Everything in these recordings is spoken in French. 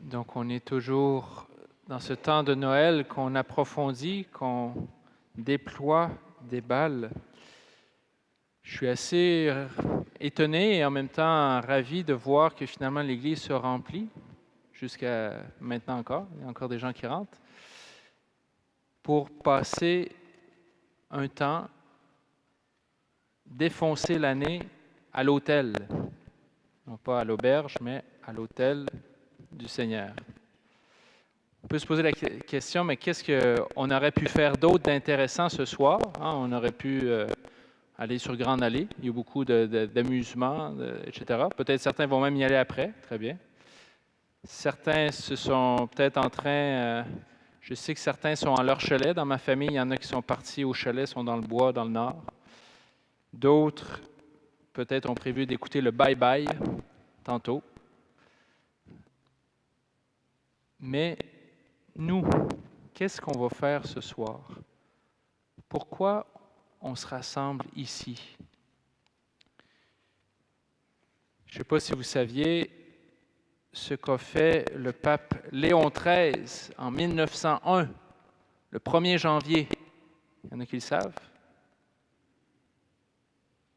Donc, on est toujours dans ce temps de Noël qu'on approfondit, qu'on déploie des balles. Je suis assez étonné et en même temps ravi de voir que finalement l'Église se remplit jusqu'à maintenant encore. Il y a encore des gens qui rentrent pour passer un temps, défoncer l'année à l'autel. Non pas à l'auberge, mais à l'autel du Seigneur. On peut se poser la question, mais qu'est-ce qu'on aurait pu faire d'autre d'intéressant ce soir? On aurait pu aller sur Grande Allée. Il y a beaucoup d'amusements, etc. Peut-être certains vont même y aller après. Très bien. Certains se sont peut-être en train... je sais que certains sont en leur chalet. Dans ma famille, il y en a qui sont partis au chalet, sont dans le bois, dans le nord. D'autres, peut-être, ont prévu d'écouter le bye-bye tantôt. Mais nous, qu'est-ce qu'on va faire ce soir? Pourquoi on se rassemble ici? Je ne sais pas si vous saviez ce qu'a fait le pape Léon XIII en 1901, le 1er janvier. Il y en a qui le savent?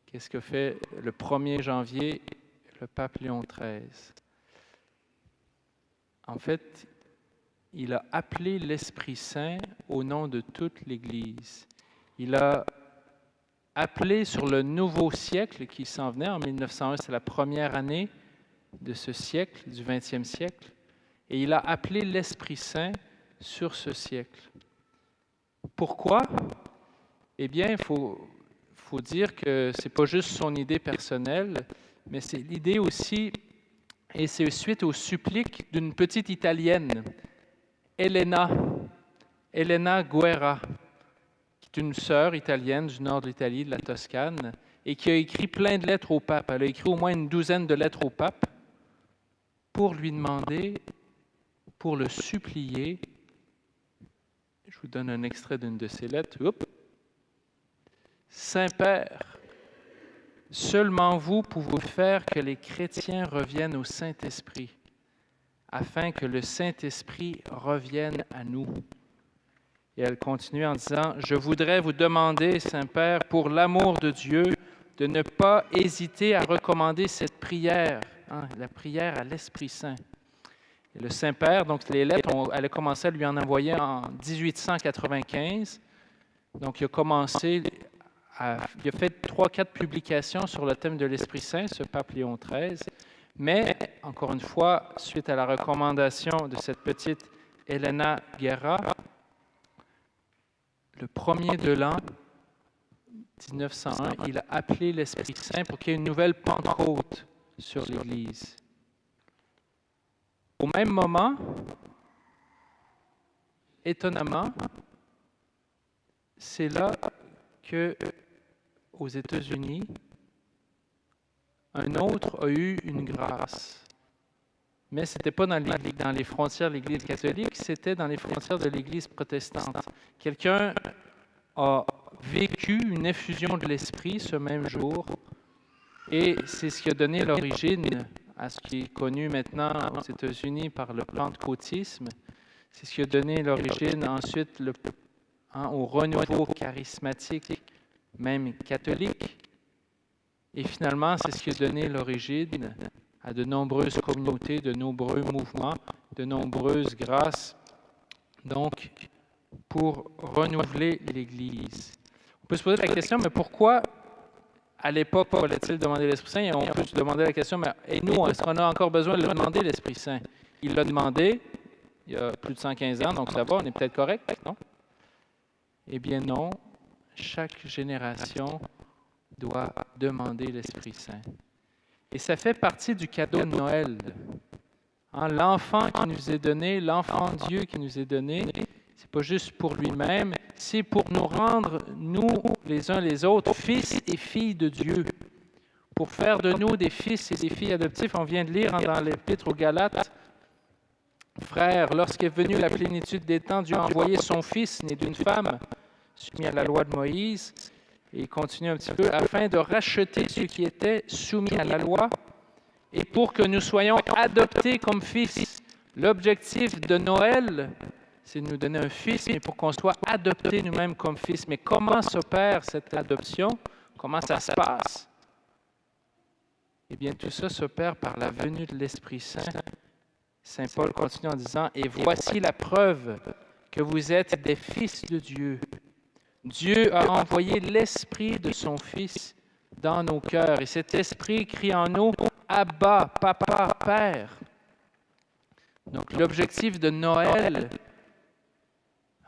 Qu'est-ce que fait le 1er janvier le pape Léon XIII? En fait, il a appelé l'Esprit Saint au nom de toute l'Église. Il a appelé sur le nouveau siècle qui s'en venait en 1901, c'est la première année de ce siècle, du 20e siècle, et il a appelé l'Esprit Saint sur ce siècle. Pourquoi? Eh bien, il faut dire que ce n'est pas juste son idée personnelle, mais c'est l'idée aussi, et c'est suite aux suppliques d'une petite Italienne, Elena Guerra, qui est une sœur italienne du nord de l'Italie, de la Toscane, et qui a écrit plein de lettres au pape. Elle a écrit au moins une douzaine de lettres au pape pour lui demander, pour le supplier. Je vous donne un extrait d'une de ces lettres. Saint-Père, seulement vous pouvez faire que les chrétiens reviennent au Saint-Esprit, afin que le Saint-Esprit revienne à nous. Et elle continue en disant, « Je voudrais vous demander, Saint-Père, pour l'amour de Dieu, de ne pas hésiter à recommander cette prière, la prière à l'Esprit Saint. » Et le Saint-Père, donc les lettres, elle a commencé à lui en envoyer en 1895. Donc il a fait 3-4 publications sur le thème de l'Esprit Saint, ce pape Léon XIII. Mais, encore une fois, suite à la recommandation de cette petite Elena Guerra, le 1er de l'an 1901, il a appelé l'Esprit Saint pour qu'il y ait une nouvelle Pentecôte sur l'Église. Au même moment, étonnamment, c'est là que, aux États-Unis, un autre a eu une grâce. Mais ce n'était pas dans les frontières de l'Église catholique, c'était dans les frontières de l'Église protestante. Quelqu'un a vécu une effusion de l'Esprit ce même jour, et c'est ce qui a donné l'origine à ce qui est connu maintenant aux États-Unis par le pentecôtisme. C'est ce qui a donné l'origine ensuite au renouveau charismatique, même catholique. Et finalement, c'est ce qui a donné l'origine à de nombreuses communautés, de nombreux mouvements, de nombreuses grâces, donc pour renouveler l'Église. On peut se poser la question, mais pourquoi, à l'époque, fallait-il demander l'Esprit Saint? Et on peut se demander la question, mais et nous, est-ce qu'on a encore besoin de demander l'Esprit Saint? Il l'a demandé il y a plus de 115 ans, donc ça va, on est peut-être correct, non? Eh bien non, chaque génération doit demander l'Esprit Saint. Et ça fait partie du cadeau de Noël. L'enfant qui nous est donné, l'enfant Dieu qui nous est donné, c'est pas juste pour lui-même, c'est pour nous rendre, nous, les uns les autres, fils et filles de Dieu. Pour faire de nous des fils et des filles adoptifs. On vient de lire dans l'Épître aux Galates, « Frères, lorsqu'est venue la plénitude des temps, Dieu a envoyé son Fils, né d'une femme, soumis à la loi de Moïse. » Et il continue un petit peu, « afin de racheter ceux qui étaient soumis à la loi, et pour que nous soyons adoptés comme fils. L'objectif de Noël, c'est de nous donner un fils, mais pour qu'on soit adoptés nous-mêmes comme fils. Mais comment s'opère cette adoption? Comment ça se passe? Eh bien, tout ça s'opère par la venue de l'Esprit Saint. Saint Paul continue en disant, « Et voici la preuve que vous êtes des fils de Dieu. Dieu a envoyé l'Esprit de son Fils dans nos cœurs. Et cet Esprit crie en nous, « Abba, Papa, Père. » Donc, l'objectif de Noël,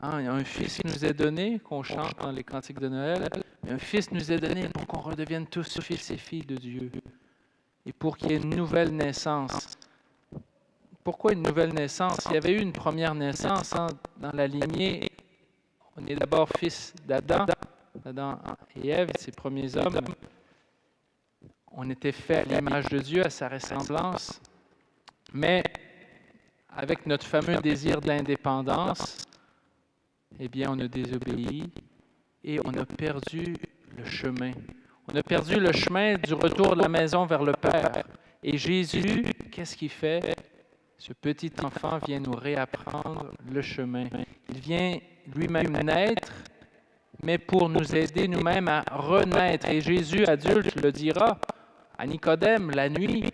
un fils nous est donné, qu'on chante dans les cantiques de Noël, un fils nous est donné pour qu'on redevienne tous fils et filles de Dieu. Et pour qu'il y ait une nouvelle naissance. Pourquoi une nouvelle naissance? Il y avait eu une première naissance dans la lignée. On est d'abord fils d'Adam, Adam et Ève, ses premiers hommes. On était fait à l'image de Dieu, à sa ressemblance. Mais avec notre fameux désir d'indépendance, eh bien, on a désobéi et on a perdu le chemin. On a perdu le chemin du retour de la maison vers le Père. Et Jésus, qu'est-ce qu'il fait? Ce petit enfant vient nous réapprendre le chemin. Il vient lui-même naître, mais pour nous aider nous-mêmes à renaître. Et Jésus, adulte, le dira à Nicodème la nuit.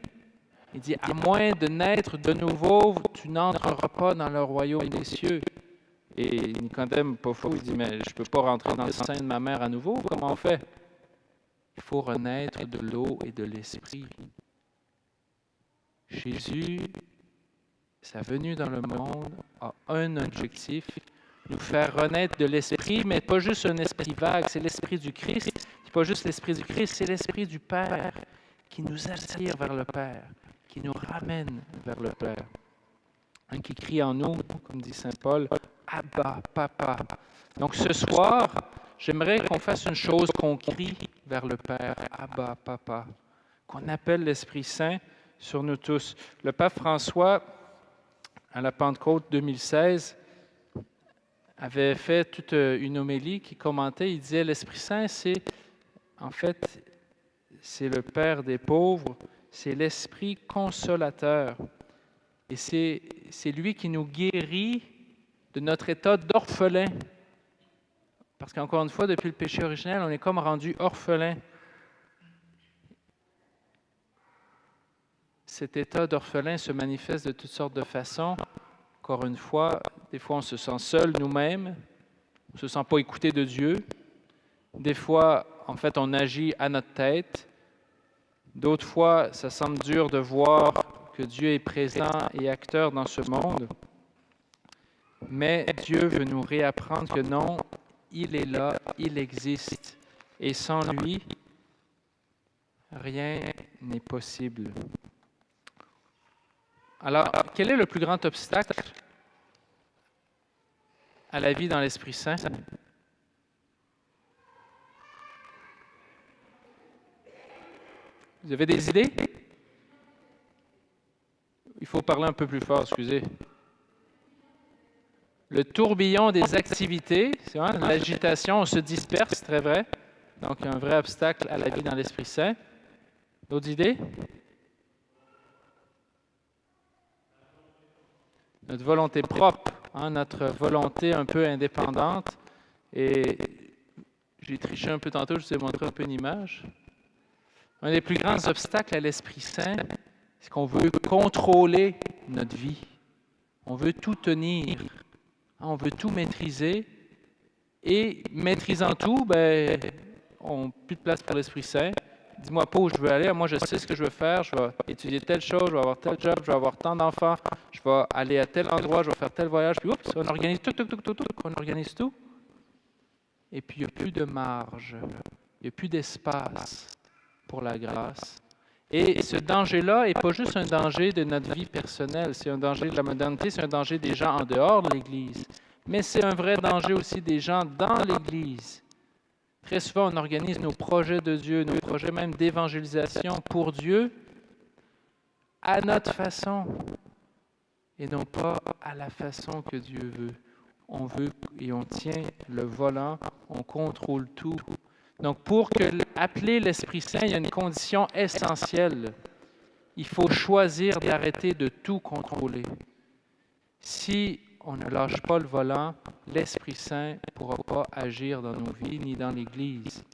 Il dit, « À moins de naître de nouveau, tu n'entreras pas dans le royaume des cieux. » Et Nicodème, pas fou, il dit, « Mais je ne peux pas rentrer dans le sein de ma mère à nouveau. Comment on fait? » Il faut renaître de l'eau et de l'esprit. Jésus, sa venue dans le monde, a un objectif, nous faire renaître de l'esprit, mais pas juste un esprit vague, c'est l'esprit du Christ. C'est pas juste l'esprit du Christ, c'est l'esprit du Père qui nous attire vers le Père, qui nous ramène vers le Père. Qui crie en nous, comme dit Saint Paul, « Abba, Papa ». Donc ce soir, j'aimerais qu'on fasse une chose, qu'on crie vers le Père, « Abba, Papa », qu'on appelle l'Esprit Saint sur nous tous. Le pape François, à la Pentecôte 2016, avait fait toute une homélie qui commentait, il disait, l'Esprit Saint, c'est le Père des pauvres, c'est l'Esprit consolateur. Et c'est lui qui nous guérit de notre état d'orphelin. Parce qu'encore une fois, depuis le péché originel, on est comme rendu orphelin. Cet état d'orphelin se manifeste de toutes sortes de façons. Encore une fois, des fois on se sent seul nous-mêmes, on ne se sent pas écouté de Dieu. Des fois, en fait, on agit à notre tête. D'autres fois, ça semble dur de voir que Dieu est présent et acteur dans ce monde. Mais Dieu veut nous réapprendre que non, il est là, il existe. Et sans lui, rien n'est possible. Alors, quel est le plus grand obstacle à la vie dans l'Esprit Saint? Vous avez des idées? Il faut parler un peu plus fort, excusez. Le tourbillon des activités, c'est vrai, l'agitation, on se disperse, c'est très vrai. Donc, un vrai obstacle à la vie dans l'Esprit Saint. D'autres idées? Notre volonté propre, notre volonté un peu indépendante. Et j'ai triché un peu tantôt, je vous ai montré un peu une image. Un des plus grands obstacles à l'Esprit Saint, c'est qu'on veut contrôler notre vie. On veut tout tenir. On veut tout maîtriser. Et maîtrisant tout, on n'a plus de place pour l'Esprit Saint. Dis-moi pas où je veux aller. Moi, je sais ce que je veux faire. Je vais étudier telle chose, je vais avoir tel job, je vais avoir tant d'enfants, je vais aller à tel endroit, je vais faire tel voyage. Puis, oups, on organise tout. On organise tout. Et puis, il n'y a plus de marge. Il n'y a plus d'espace pour la grâce. Et ce danger-là n'est pas juste un danger de notre vie personnelle. C'est un danger de la modernité, c'est un danger des gens en dehors de l'Église. Mais c'est un vrai danger aussi des gens dans l'Église. Très souvent, on organise nos projets de Dieu, nos projets même d'évangélisation pour Dieu, à notre façon, et non pas à la façon que Dieu veut. On veut et on tient le volant, on contrôle tout. Donc, pour appeler l'Esprit Saint, il y a une condition essentielle. Il faut choisir d'arrêter de tout contrôler. Si on ne lâche pas le volant, l'Esprit Saint ne pourra pas agir dans nos vies ni dans l'Église.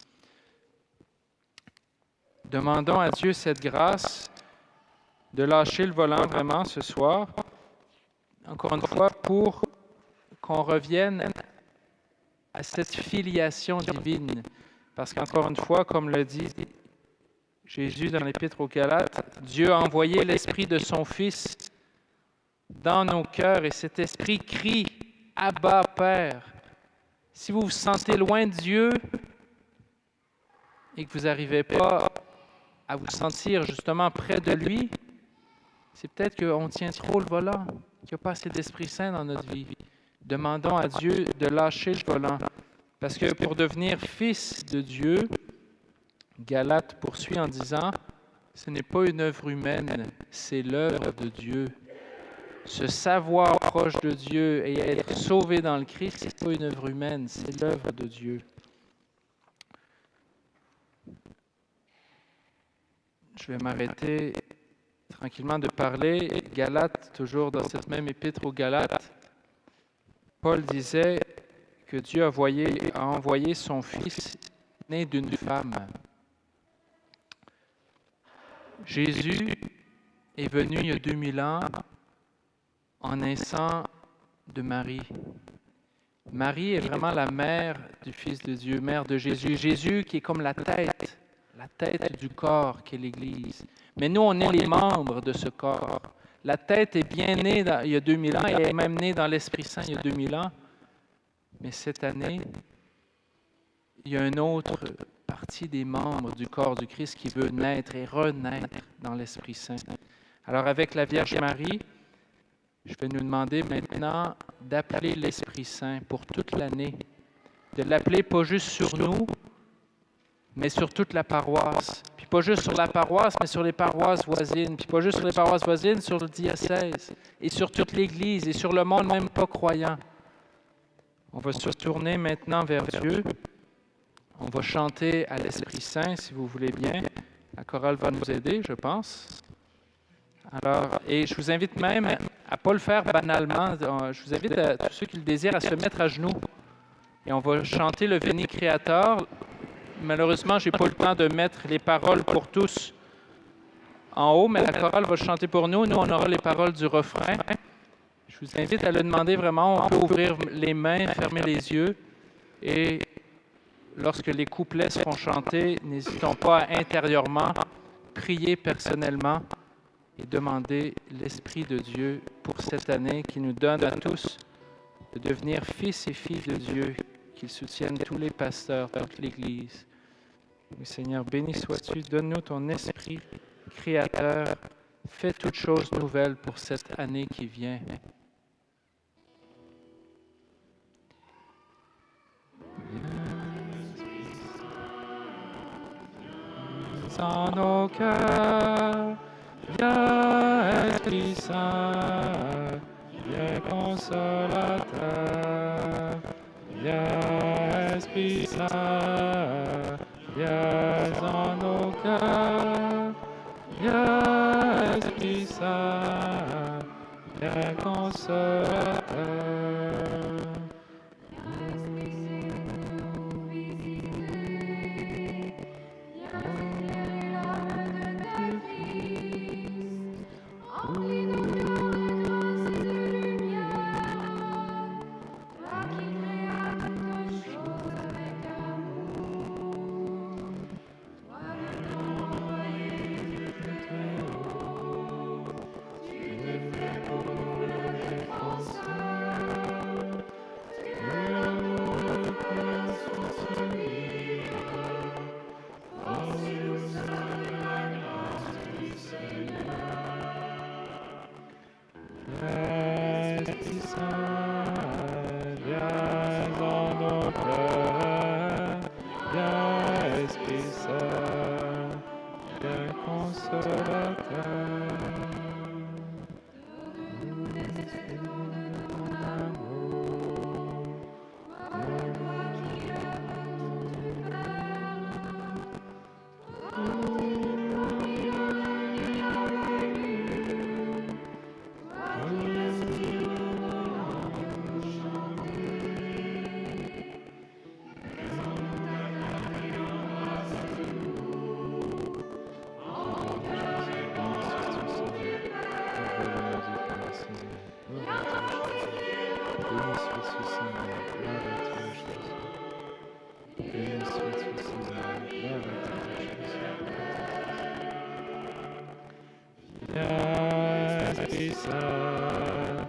Demandons à Dieu cette grâce de lâcher le volant vraiment ce soir, encore une fois, pour qu'on revienne à cette filiation divine. Parce qu'encore une fois, comme le dit Jésus dans l'Épître aux Galates, Dieu a envoyé l'Esprit de son Fils dans nos cœurs et cet Esprit crie « Abba, Père ». Si vous vous sentez loin de Dieu et que vous n'arrivez pas à vous sentir justement près de lui, c'est peut-être qu'on tient trop le volant, qu'il n'y a pas assez d'Esprit Saint dans notre vie. Demandons à Dieu de lâcher le volant. Parce que pour devenir fils de Dieu, Galate poursuit en disant, ce n'est pas une œuvre humaine, c'est l'œuvre de Dieu. Se savoir proche de Dieu et être sauvé dans le Christ, ce n'est pas une œuvre humaine, c'est l'œuvre de Dieu. Je vais m'arrêter tranquillement de parler. Galates, toujours dans cette même épître aux Galates, Paul disait que Dieu a envoyé son Fils né d'une femme. Jésus est venu il y a 2000 ans en naissant de Marie. Marie est vraiment la mère du Fils de Dieu, mère de Jésus. Jésus qui est comme la tête du corps qu'est l'Église. Mais nous, on est les membres de ce corps. La tête est bien née il y a 2000 ans, et elle est même née dans l'Esprit Saint il y a 2000 ans. Mais cette année, il y a une autre partie des membres du corps du Christ qui veut naître et renaître dans l'Esprit Saint. Alors avec la Vierge Marie, je vais nous demander maintenant d'appeler l'Esprit Saint pour toute l'année, de l'appeler pas juste sur nous, mais sur toute la paroisse. Puis pas juste sur la paroisse, mais sur les paroisses voisines. Puis pas juste sur les paroisses voisines, sur le diocèse, et sur toute l'Église, et sur le monde même pas croyant. On va se tourner maintenant vers Dieu. On va chanter à l'Esprit Saint, si vous voulez bien. La chorale va nous aider, je pense. Alors, et je vous invite même à ne pas le faire banalement. Je vous invite à tous ceux qui le désirent à se mettre à genoux. Et on va chanter le Veni Creator. Malheureusement, je n'ai pas le temps de mettre les paroles pour tous en haut, mais la chorale va chanter pour nous. Nous, on aura les paroles du refrain. Je vous invite à le demander vraiment. On peut ouvrir les mains, fermer les yeux. Et lorsque les couplets seront chantés, n'hésitons pas à intérieurement prier personnellement et demander l'Esprit de Dieu pour cette année qui nous donne à tous de devenir fils et filles de Dieu, qu'il soutienne tous les pasteurs, toute l'Église. Oui, Seigneur, béni sois-tu, donne-nous ton Esprit créateur, fais toutes choses nouvelles pour cette année qui vient. Dans nos cœurs, viens Esprit Saint, viens consolateur, viens Esprit Saint, viens dans nos cœurs, viens Esprit Saint, viens consolateur. Esprit Saint,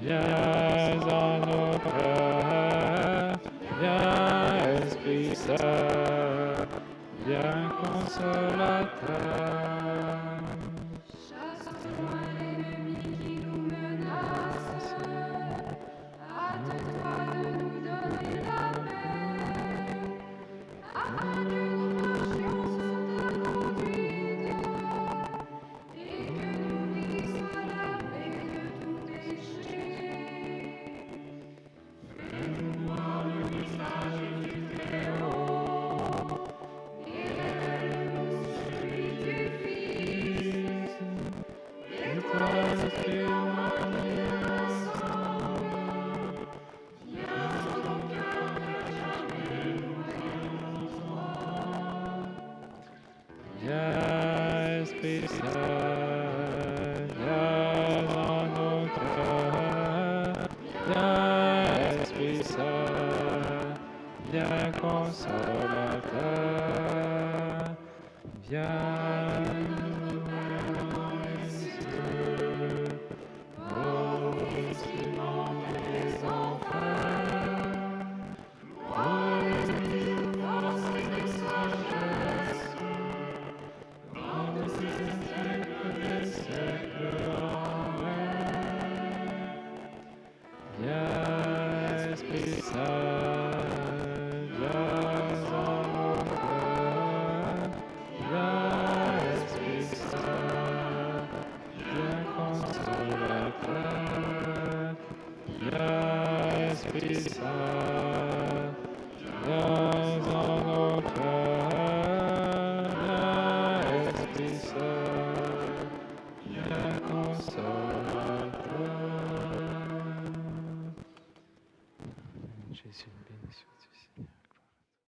viens en nos cœurs, viens Esprit Saint, viens consolateur. Viens, Esprit Saint, viens en nos cœurs, viens, Esprit Saint, viens consolateur, viens nous dans les cieux, ô Simon des enfants, ô force et de sagesse. Viens, Esprit Saint, viens en nos cœurs, viens, Esprit Saint, viens consolateur, viens, Esprit Saint.